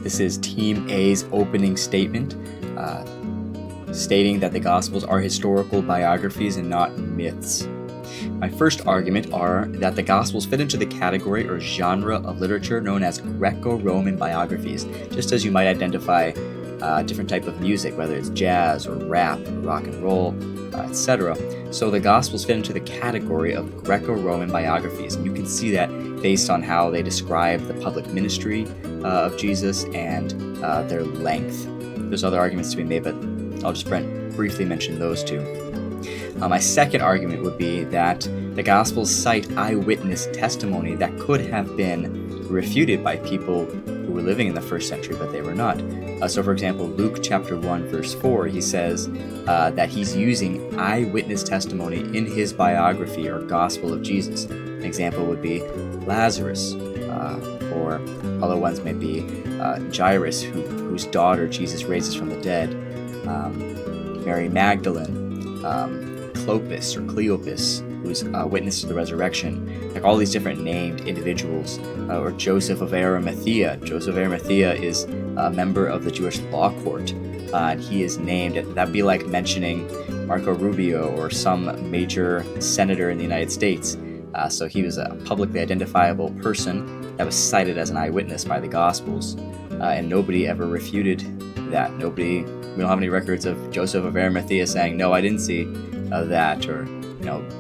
This is Team A's opening statement, stating that the Gospels are historical biographies and not myths. My first argument are that the Gospels fit into the category or genre of literature known as Greco-Roman biographies, just as you might identify a different type of music, whether it's jazz or rap or rock and roll, etc. So the Gospels fit into the category of Greco-Roman biographies, and you can see that based on how they describe the public ministry of Jesus and their length. There's other arguments to be made, but I'll just briefly mention those two. My second argument would be that the Gospels cite eyewitness testimony that could have been refuted by people who were living in the first century, but they were not. So for example, Luke chapter 1 verse 4, he says that he's using eyewitness testimony in his biography or Gospel of Jesus. An example would be Lazarus, or other ones may be Jairus, whose daughter Jesus raises from the dead, Mary Magdalene, Clopas or Cleopas, who's a witness to the resurrection, like all these different named individuals, or Joseph of Arimathea. Joseph of Arimathea is a member of the Jewish law court, and he is named. That'd be like mentioning Marco Rubio or some major senator in the United States. So he was a publicly identifiable person that was cited as an eyewitness by the Gospels, and nobody ever refuted that. We don't have any records of Joseph of Arimathea saying, no, I didn't see that, or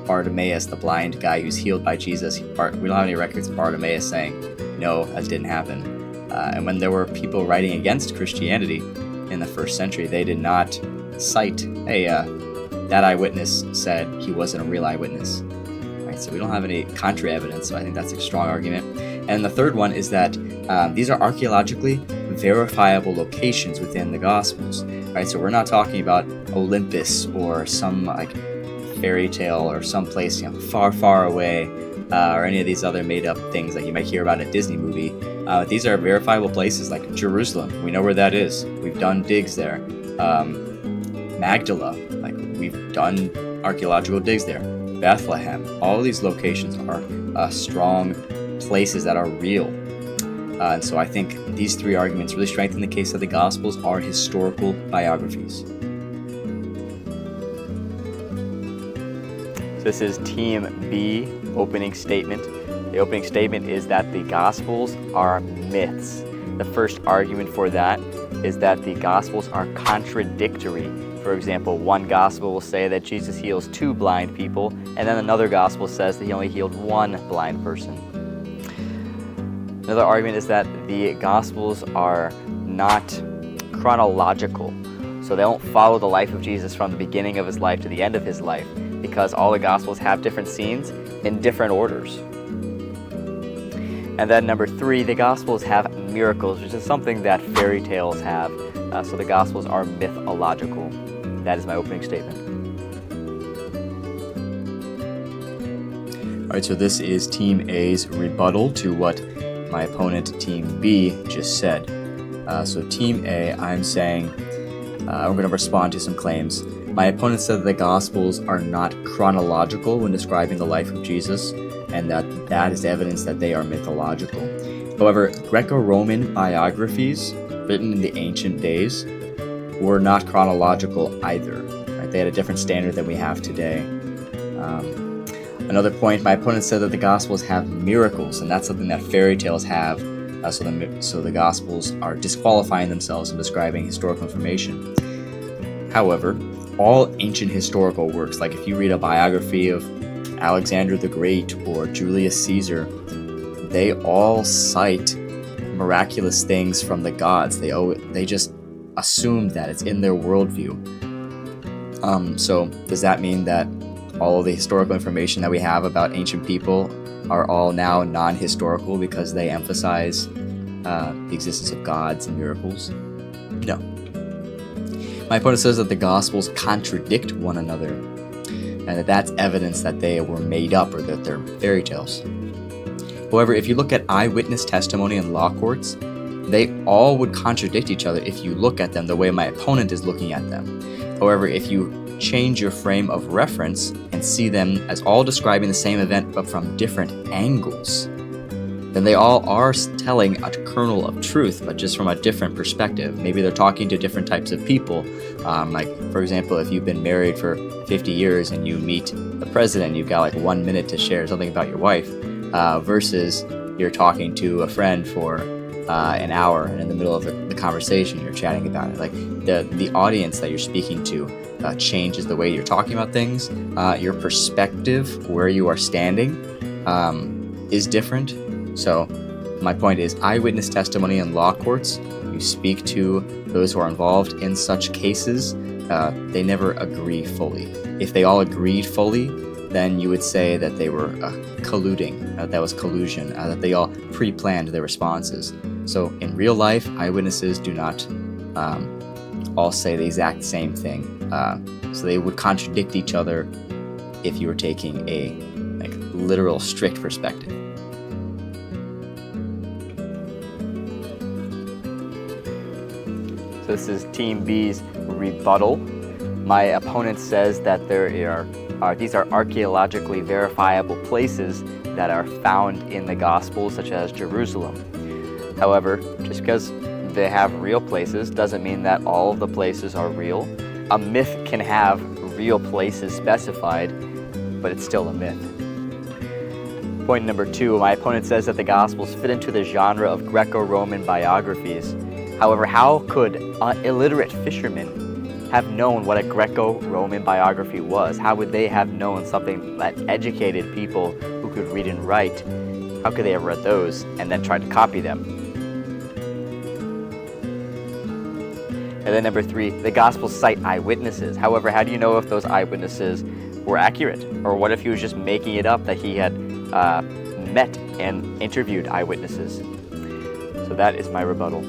Bartimaeus, the blind guy who's healed by Jesus. We don't have any records of Bartimaeus saying, no, that didn't happen. And when there were people writing against Christianity in the first century, they did not cite, hey, that eyewitness said he wasn't a real eyewitness. Right, so we don't have any contrary evidence, so I think that's a strong argument. And the third one is that these are archaeologically verifiable locations within the Gospels. Right, so we're not talking about Olympus or some like fairy tale or some place far, far away, or any of these other made-up things that you might hear about in a Disney movie. These are verifiable places like Jerusalem. We know where that is. We've done digs there. Magdala, like we've done archaeological digs there. Bethlehem. All of these locations are strong places that are real. And so I think these three arguments really strengthen the case that the Gospels are historical biographies. So this is Team B opening statement. The opening statement is that the Gospels are myths. The first argument for that is that the Gospels are contradictory. For example, one Gospel will say that Jesus heals 2 blind people, and then another Gospel says that he only healed 1 blind person. Another argument is that the Gospels are not chronological, so they don't follow the life of Jesus from the beginning of his life to the end of his life, because all the Gospels have different scenes in different orders. And then number 3, the Gospels have miracles, which is something that fairy tales have, so the Gospels are mythological. That is my opening statement. All right, so this is Team A's rebuttal to what my opponent, Team B, just said. So Team A, I'm saying, I'm going to respond to some claims. My opponent said that the Gospels are not chronological when describing the life of Jesus, and that is evidence that they are mythological. However, Greco-Roman biographies written in the ancient days were not chronological either. Right? They had a different standard than we have today. Another point, my opponent said that the Gospels have miracles, and that's something that fairy tales have, so the Gospels are disqualifying themselves in describing historical information. However, all ancient historical works, like if you read a biography of Alexander the Great or Julius Caesar, they all cite miraculous things from the gods. They just assumed that it's in their worldview. So does that mean that all of the historical information that we have about ancient people are all now non-historical because they emphasize the existence of gods and miracles? No. My opponent says that the Gospels contradict one another, and that's evidence that they were made up or that they're fairy tales. However, if you look at eyewitness testimony in law courts, they all would contradict each other if you look at them the way my opponent is looking at them. However, if you change your frame of reference and see them as all describing the same event but from different angles, then they all are telling a kernel of truth, but just from a different perspective. Maybe they're talking to different types of people. Like, for example, if you've been married for 50 years and you meet the president, you've got like 1 minute to share something about your wife, versus you're talking to a friend for an hour, and in the middle of the conversation, you're chatting about it. Like, the audience that you're speaking to changes the way you're talking about things. Your perspective, where you are standing, is different. So my point is, eyewitness testimony in law courts, you speak to those who are involved in such cases, they never agree fully. If they all agreed fully, then you would say that they were colluding, that was collusion, that they all pre-planned their responses. So in real life, eyewitnesses do not all say the exact same thing. So they would contradict each other if you were taking a literal, strict perspective. So this is Team B's rebuttal. My opponent says that these are archaeologically verifiable places that are found in the Gospels, such as Jerusalem. However, just because they have real places doesn't mean that all of the places are real. A myth can have real places specified, but it's still a myth. Point number 2, my opponent says that the Gospels fit into the genre of Greco-Roman biographies. However, how could illiterate fishermen have known what a Greco-Roman biography was? How would they have known something that educated people who could read and write? How could they have read those and then tried to copy them? And then number 3, the Gospels cite eyewitnesses. However, how do you know if those eyewitnesses were accurate? Or what if he was just making it up that he had met and interviewed eyewitnesses? So that is my rebuttal.